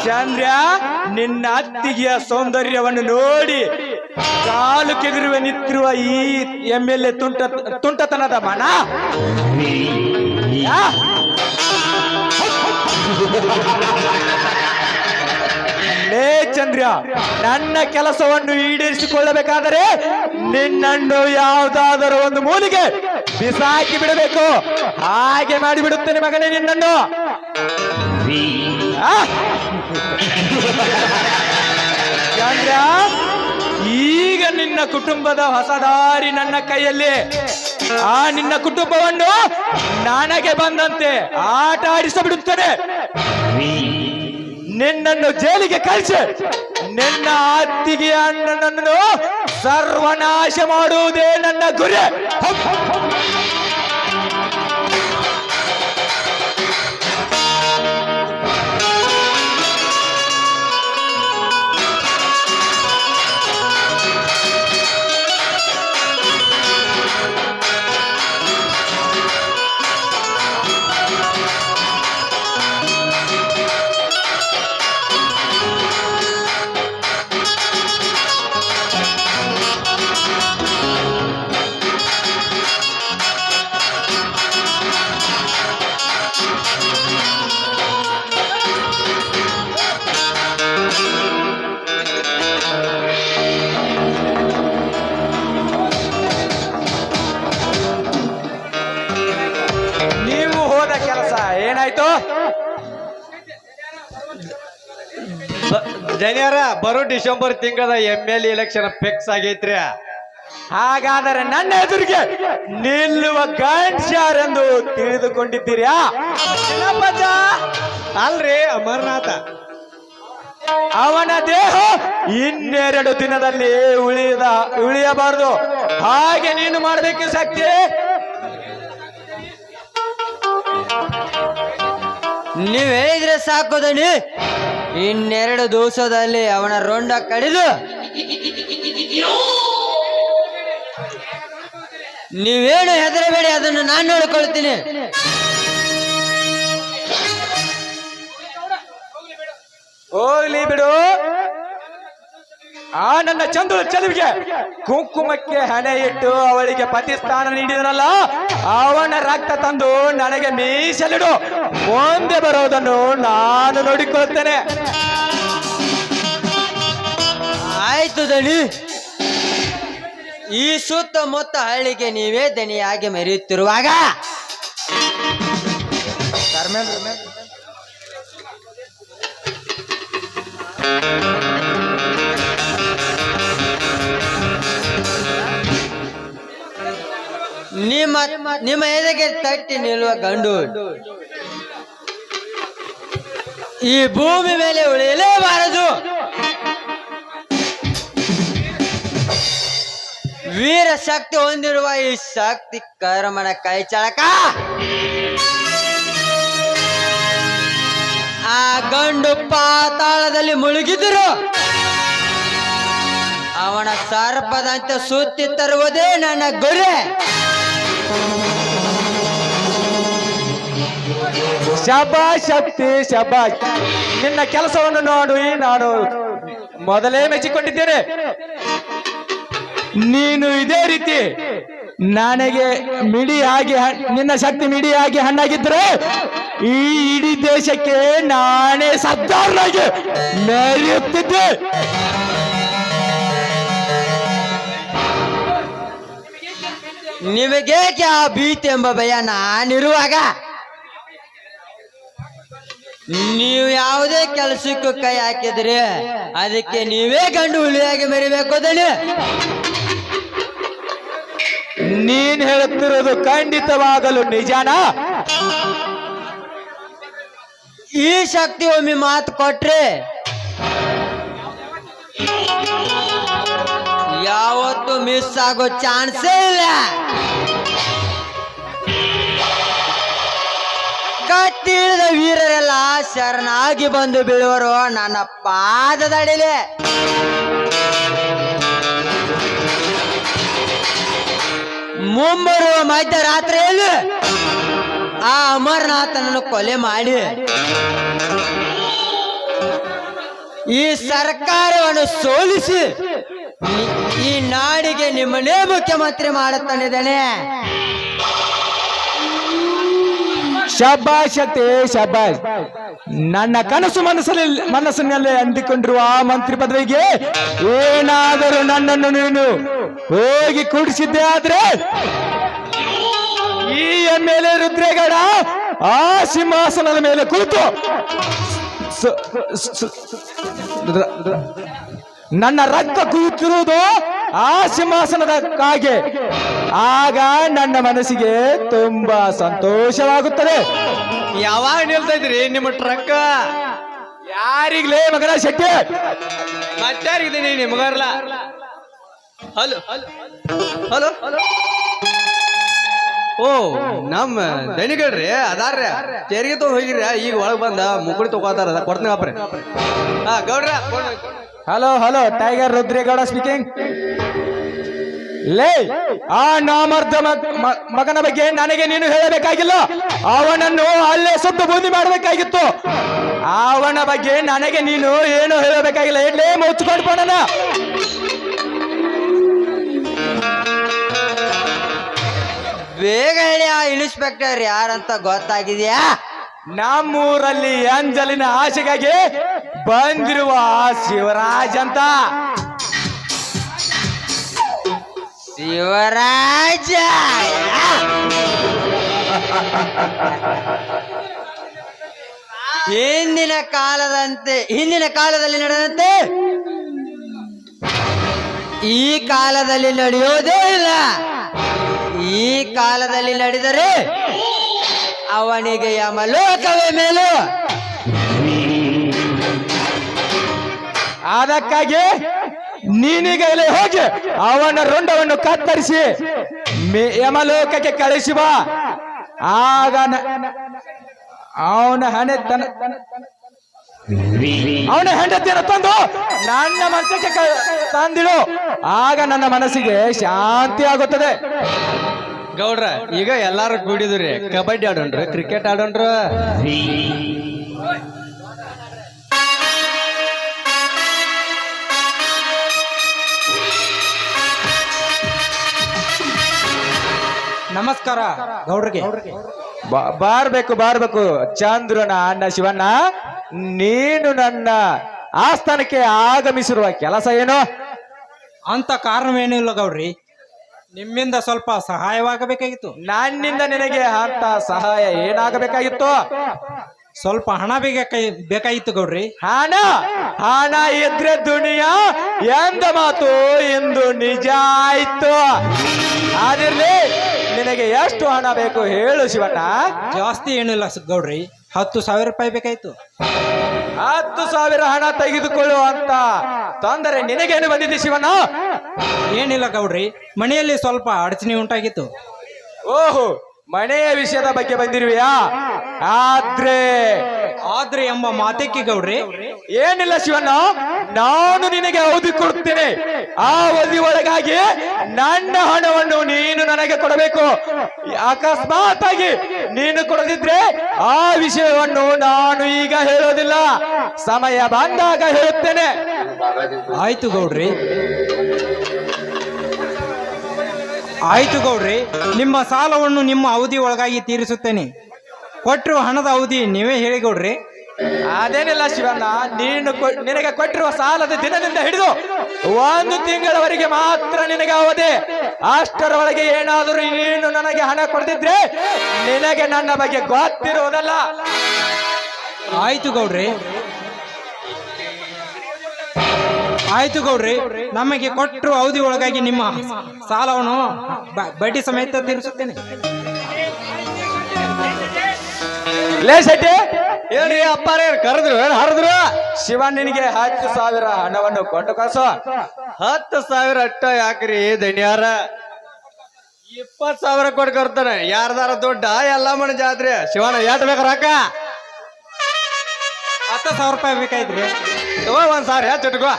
ಚಂದ್ರ, ನಿನ್ನ ಅತ್ತಿಗೆಯ ಸೌಂದರ್ಯವನ್ನು ನೋಡಿ ಕಾಲು ಕೆದರುವ ನಿಂತಿರುವ ಈ MLA ತುಂಟತನದ ಮನ. ಲೇ ಚಂದ್ರ, ನನ್ನ ಕೆಲಸವನ್ನು ಈಡೇರಿಸಿಕೊಳ್ಳಬೇಕಾದರೆ ನಿನ್ನನ್ನು ಯಾವುದಾದರೂ ಒಂದು ಮೂಲಿಗೆ ಬಿಸಾಕಿ ಬಿಡಬೇಕು. ಹಾಗೆ ಮಾಡಿಬಿಡುತ್ತೇನೆ ಮಗನೇ ನಿನ್ನನ್ನು. ಚಂದ್ರ, ಈಗ ನಿನ್ನ ಕುಟುಂಬದ ಹೊಸ ದಾರಿ ನನ್ನ ಕೈಯಲ್ಲಿ. ಆ ನಿನ್ನ ಕುಟುಂಬವನ್ನು ನನಗೆ ಬಂದಂತೆ ಆಟ ಆಡಿಸಬಿಡುತ್ತೇನೆ. ನಿನ್ನನ್ನು ಜೈಲಿಗೆ ಕಳಿಸಿ ನಿನ್ನ ಅತ್ತಿಗೆಯ ಅಣ್ಣನನ್ನು ಸರ್ವನಾಶ ಮಾಡುವುದೇ ನನ್ನ ಗುರಿ. ಏನಾಯ್ತು ಜನಿಯರ? ಬರೋ ಡಿಸೆಂಬರ್ ತಿಂಗಳ MLA ಎಲೆಕ್ಷನ್ ಫಿಕ್ಸ್ ಆಗೈತ್ರಿ. ಹಾಗಾದರೆ ನನ್ನ ಎದುರಿಗೆ ನಿಲ್ಲುವ ಗಂಡ್ಯಾರೆಂದು ತಿಳಿದುಕೊಂಡಿದ್ದೀರಾ? ಅಲ್ರಿ ಅಮರನಾಥ, ಅವನ ದೇಹ 2 ದಿನದಲ್ಲಿ ಉಳಿಯಬಾರದು. ಹಾಗೆ ನೀನು ಮಾಡಬೇಕು ಶಕ್ತಿ. ನೀವ್ ಹೇಳಿದ್ರೆ ಸಾಕು ದಣಿ. 2 ದಿವಸದಲ್ಲಿ ಅವನ ರೊಂಡ ಕಡಿದು ನೀವೇನು ಹೆದರಬೇಡಿ, ಅದನ್ನು ನಾನು ನೋಡಿಕೊಳ್ತೀನಿ. ಹೋಗ್ಲಿ ಬಿಡು. ಆ ನನ್ನ ಚಂದು ಚೆಲುವಿಗೆ ಕುಂಕುಮಕ್ಕೆ ಹಣೆ ಇಟ್ಟು ಅವಳಿಗೆ ಪತಿಸ್ಥಾನ ನೀಡಿದನಲ್ಲ, ಅವನ ರಕ್ತ ತಂದು ನನಗೆ ಮೀಸಲಿಡು. ಮುಂದೆ ಬರೋದನ್ನು ನಾನು ನೋಡಿಕೊಳ್ಳುತ್ತೇನೆ. ಆಯ್ತು ದಣಿ. ಈ ಸುತ್ತಮುತ್ತ ಹಳ್ಳಿಗೆ ನೀವೇ ದಣಿಯಾಗಿ ಮೆರೆಯುತ್ತಿರುವಾಗ ನಿಮ್ಮ ಎದೆಗೆ ತಟ್ಟಿ ನಿಲ್ಲುವ ಗಂಡು ಈ ಭೂಮಿ ಮೇಲೆ ಉಳಿಯಲೇಬಾರದು. ವೀರ ಶಕ್ತಿ ಹೊಂದಿರುವ ಈ ಶಕ್ತಿ ಕರ್ಮನ ಕೈ ಚಳಕ ಆ ಗಂಡು ಪಾತಾಳದಲ್ಲಿ ಮುಳುಗಿದ್ರು ಅವನ ಸರ್ಪದಂತೆ ಸುತ್ತಿ ತರುವುದೇ ನನ್ನ ಗುರಿ. ಶಬಾಷ್ ಶಕ್ತಿ, ಶಬಾಷ್. ನಿನ್ನ ಕೆಲಸವನ್ನು ನೋಡಿ ನಾನು ಮೊದಲೇ ಮೆಚ್ಚಿಕೊಂಡಿದ್ದೇನೆ. ನೀನು ಇದೇ ರೀತಿ ನನಗೆ ನಿನ್ನ ಶಕ್ತಿ ಮಿಡಿಯಾಗಿ ಹಣ್ಣಾಗಿದ್ರೆ ಈ ಇಡೀ ದೇಶಕ್ಕೆ ನಾನೇ ಸರ್ದಾರನಾಗಿ ಮೆರೆಯುತ್ತಿದ್ದೆ. ನಿಮಗೇಕೆ ಆ ಭೀತಿ ಎಂಬ ಭಯ? ನಾನಿರುವಾಗ ನೀವು ಯಾವುದೇ ಕೆಲಸಕ್ಕೂ ಕೈ ಹಾಕಿದ್ರೆ ಅದಕ್ಕೆ ನೀವೇ ಗಂಡು ಹುಲಿಯಾಗಿ ಮೆರಿಬೇಕು ದಣಿ. ನೀನ್ ಹೇಳುತ್ತಿರೋದು ಖಂಡಿತವಾಗಲು ನಿಜಾನಾ? ಈ ಶಕ್ತಿ ಒಮ್ಮೆ ಮಾತು ಕೊಟ್ರೆ ಯಾವತ್ತು ಮಿಸ್ ಆಗೋ ಚಾನ್ಸೇ ಇಲ್ಲ. ಕತ್ತಿಳಿದ ವೀರರೆಲ್ಲ ಶರಣಾಗಿ ಬಂದು ಬೀಳುವರು ನನ್ನ ಪಾದದಡಿಲೆ. ಮುಂಬರುವ ಮಧ್ಯರಾತ್ರಿಯಲ್ಲಿ ಆ ಅಮರನಾಥನನ್ನು ಕೊಲೆ ಮಾಡಿ ಈ ಸರ್ಕಾರವನ್ನು ಸೋಲಿಸಿ ಈ ನಾಡಿಗೆ ನಿಮ್ಮನ್ನೇ ಮುಖ್ಯಮಂತ್ರಿ ಮಾಡುತ್ತಾನಿದ್ದಾನೆ. ಶಬ್ಬಾಷ್ ಶಕ್ತಿ ಶಬ್ಬಾಷ್. ನನ್ನ ಕನಸು ಮನಸ್ಸಿನಲ್ಲಿ ಅಂದಿಕೊಂಡಿರುವ ಆ ಮಂತ್ರಿ ಪದವಿಗೆ ಏನಾದರೂ ನನ್ನನ್ನು ನೀನು ಹೋಗಿ ಕೂಡಿಸಿದ್ದೆ ಆದ್ರೆ ಈ ಮೇಲೆ ರುದ್ರೇಗೌಡ ಆ ಸಿಂಹಾಸನದ ಮೇಲೆ ಕೂತು ನನ್ನ ರಕ್ತ ಕುಯ್ಯುತ್ತಿರುವುದು ಆ ಸಿಂಹಾಸನದಕ್ಕಾಗಿ. ಆಗ ನನ್ನ ಮನಸ್ಸಿಗೆ ತುಂಬಾ ಸಂತೋಷವಾಗುತ್ತದೆ. ಯಾವಾಗ ನಿಲ್ತಾ ಇದ್ರಿ ನಿಮ್ಮ ಟ್ರಕ್? ಯಾರಿಗ್ಲೇ ಮಗನ ಶೆಟ್ಟಿ? ಮತ್ತಾರಿದ್ದೀನಿ ನಿಮ್ಗಾರಲ್ಲ. Hello hello hello. ಓ ನಮ್ಮ ದನಿಗಳ್ರಿ ಅದಾರ್ರಿ ಚೇರಿಗೆ ತಗೊಂಡ್ ಹೋಗಿರಿ. ಈಗ ಒಳಗ್ ಬಂದ ಮುಗುಳಿ ತಗೋತಾರ ಕೊಡ್ತೀನಿ ಅಪ್ರಿ. ಹಾ ಗೌಡ್ರ. Hello hello, tiger Rudregowda speaking. ಲೇ, ಆ ನಾಮರ್ಧ ಮಗನ ಬಗ್ಗೆ ನನಗೆ ನೀನು ಹೇಳಬೇಕಾಗಿಲ್ಲ. ಅವನನ್ನು ಅಲ್ಲೇ ಸುಟ್ಟು ಬೂದಿ ಮಾಡಬೇಕಾಗಿತ್ತು. ಅವನ ಬಗ್ಗೆ ನನಗೆ ನೀನು ಏನು ಹೇಳಬೇಕಾಗಿಲ್ಲ. ಎಡ್ಲೇ ಮುಚ್ಕೊಂಡು ಪೋಣ. ಬೇಗ ಹೇಳಿ, ಆ ಇನ್ಸ್ಪೆಕ್ಟರ್ ಯಾರಂತ ಗೊತ್ತಾಗಿದ್ಯಾ? ನಮ್ಮೂರಲ್ಲಿ ಅಂಜಲಿನ ಆಶೆಗಾಗಿ ಬಂದಿರುವ ಶಿವರಾಜ್ ಅಂತ. ಶಿವರಾಜ ಹಿಂದಿನ ಕಾಲದಲ್ಲಿ ನಡೆದಂತೆ ಈ ಕಾಲದಲ್ಲಿ ನಡೆಯೋದೇ ಇಲ್ಲ. ಈ ಕಾಲದಲ್ಲಿ ನಡೆದರೆ ಅವನಿಗೆ ಯಮಲೋಕವೇ ಮೇಲು. ಅದಕ್ಕಾಗಿ ನೀನೀಗಲೇ ಹೋಗಿ ಅವನ ರುಂಡವನ್ನು ಕತ್ತರಿಸಿ ಯಮಲೋಕಕ್ಕೆ ಕಳಿಸಿ ಬಾ. ಆಗ ಅವನ ಹೆಂಡತಿಯನ್ನು ತಂದು ನನ್ನ ಮನಸ್ಸಿಗೆ ತಂದಿಡು. ಆಗ ನನ್ನ ಮನಸ್ಸಿಗೆ ಶಾಂತಿ ಆಗುತ್ತದೆ. ಗೌಡ್ರ, ಈಗ ಎಲ್ಲಾರು ಕೂಡಿದ್ರಿ. ಕಬಡ್ಡಿ ಆಡೋಣ್ರಿ, ಕ್ರಿಕೆಟ್ ಆಡೋಣ್ರ. ನಮಸ್ಕಾರ ಗೌಡ್ರಿಗೆ. ಬಾರ್ಬೇಕು ಚಂದ್ರನ ಅಣ್ಣ ಶಿವಣ್ಣ, ನೀನು ನನ್ನ ಆಸ್ಥಾನಕ್ಕೆ ಆಗಮಿಸಿರುವ ಕೆಲಸ ಏನು? ಅಂತ ಕಾರಣವೇನೂ ಇಲ್ಲ ಗೌಡ್ರಿ. ನಿಮ್ಮಿಂದ ಸ್ವಲ್ಪ ಸಹಾಯವಾಗಬೇಕಾಗಿತ್ತು. ನನ್ನಿಂದ ನಿನಗೆ ಅಂತ ಸಹಾಯ ಏನಾಗಬೇಕಾಗಿತ್ತು? ಸ್ವಲ್ಪ ಹಣ ಬೇಕಾಗಿತ್ತು ಗೌಡ್ರಿ. ಹಣ ಇದ್ರೆ ದುನಿಯಾ ಎಂದ ಮಾತು ಇಂದು ನಿಜ ಆಯ್ತು. ಅದಿರ್ಲಿ, ನಿನಗೆ ಎಷ್ಟು ಹಣ ಬೇಕು ಹೇಳು ಶಿವಣ್ಣ. ಜಾಸ್ತಿ ಏನಿಲ್ಲ ಗೌಡ್ರಿ, 10,000 ರೂಪಾಯಿ ಬೇಕಾಯ್ತು. 10,000 ಹಣ ತೆಗೆದುಕೊಳ್ಳುವಂತ ತೊಂದರೆ ನಿನಗೇನು ಬಂದಿದೆ ಶಿವಣ್ಣ? ಏನಿಲ್ಲ ಗೌಡ್ರಿ, ಮನೆಯಲ್ಲಿ ಸ್ವಲ್ಪ ಅಡಚಣೆ ಉಂಟಾಗಿತ್ತು. ಓಹೋ, ಮನೆಯ ವಿಷಯದ ಬಗ್ಗೆ ಬಂದಿರುವೆಯಾ? ಆದ್ರೆ ಎಂಬ ಮಾತಕ್ಕೆ ಗೌಡ್ರಿ. ಏನಿಲ್ಲ ಶಿವಣ್ಣ, ನಾನು ನಿನಗೆ ಅವಧಿ ಕೊಡುತ್ತೇನೆ. ಆ ಅವಧಿ ಒಳಗಾಗಿ ನನ್ನ ಹಣವನ್ನು ನೀನು ನನಗೆ ಕೊಡಬೇಕು. ಅಕಸ್ಮಾತ್ ಆಗಿ ನೀನು ಕೊಡದಿದ್ರೆ ಆ ವಿಷಯವನ್ನು ನಾನು ಈಗ ಹೇಳೋದಿಲ್ಲ, ಸಮಯ ಬಂದಾಗ ಹೇಳುತ್ತೇನೆ. ಆಯ್ತು ಗೌಡ್ರಿ, ನಿಮ್ಮ ಸಾಲವನ್ನು ನಿಮ್ಮ ಅವಧಿ ಒಳಗಾಗಿ ತೀರಿಸುತ್ತೇನೆ. ಕೊಟ್ಟಿರುವ ಹಣದ ಅವಧಿ ನೀವೇ ಹೇಳಿ ಗೌಡ್ರಿ. ಅದೇನಿಲ್ಲ ಶಿವಣ್ಣ, ನಿನಗೆ ಕೊಟ್ಟಿರುವ ಸಾಲದ ದಿನದಿಂದ ಹಿಡಿದು 1 ತಿಂಗಳವರೆಗೆ ಮಾತ್ರ ನಿನಗೆ ಅವಧಿ. ಅಷ್ಟರೊಳಗೆ ಏನಾದರೂ ನೀನು ನನಗೆ ಹಣ ಕೊಡದಿದ್ರೆ ನಿನಗೆ ನನ್ನ ಬಗ್ಗೆ ಗೊತ್ತಿರುವುದಲ್ಲ. ಆಯ್ತು ಗೌಡ್ರಿ. ಆಯ್ತು ಗೌಡ್ರಿ, ನಮಗೆ ಕೊಟ್ಟರು ಅವಧಿ ಒಳಗಾಗಿ ನಿಮ್ಮ ಸಾಲವನ್ನು ಬಡ್ಡಿ ಸಮೇತ ತೀರಿಸುತ್ತೇನೆ. ಲೇ ಶೆಟ್ಟಿ, ಏನ್ರಿ ಅಪ್ಪಾರೇ ಕರೆದ್ರು ಹರಿದ್ರು? ಶಿವ ನಿನಗೆ 10,000 ಹಣವನ್ನು ಕೊಟ್ಟು ಕಳ್ಸು. 10,000 ಅಟ್ಟ ಯಾಕ್ರಿ ದಣ್ಯಾರ? 20,000 ಕೊಟ್ಟು ಕರ್ತಾನೆ. ಯಾರ್ದಾರ ದೊಡ್ಡ ಎಲ್ಲ ಮನೆ ಜಾತ್ರೆ. ಶಿವಣ್ಣ ಎಟ್ ಬೇಕ ರೊಕ್ಕ? 10,000 ರೂಪಾಯಿ ಬೇಕಾಯ್ತ್ರಿ. 1,000 ಹೆಚ್ಚು ಇಟ್ಕೋ.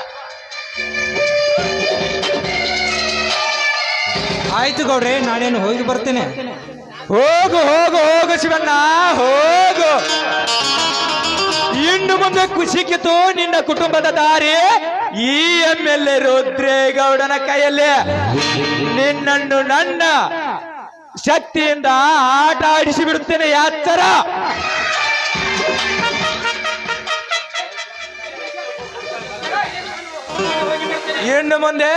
ಆಯ್ತು ಗೌಡ್ರಿ, ನಾನೇನು ಹೋಗಿ ಬರ್ತೇನೆ. ಹೋಗು ಹೋಗು ಹೋಗು ಶಿವಣ್ಣ, ಹೋಗು. ಇನ್ನು ಮುಂದೆ ಖುಷಿಕಿತು ನಿನ್ನ ಕುಟುಂಬದ ದಾರಿ ಈ MLA ರುದ್ರೇಗೌಡನ ಕೈಯಲ್ಲಿ. ನಿನ್ನನ್ನು ನನ್ನ ಶಕ್ತಿಯಿಂದ ಆಟ ಆಡಿಸಿ ಬಿಡುತ್ತೇನೆ ಯಾತ್ತರ. ಇನ್ನು ಮುಂದೆ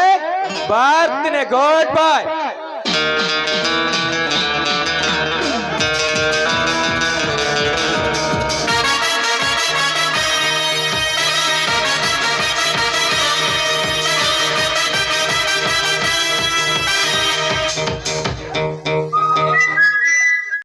ಬರ್ತೀನಿ. ಗುಡ್ ಬಾಯ್.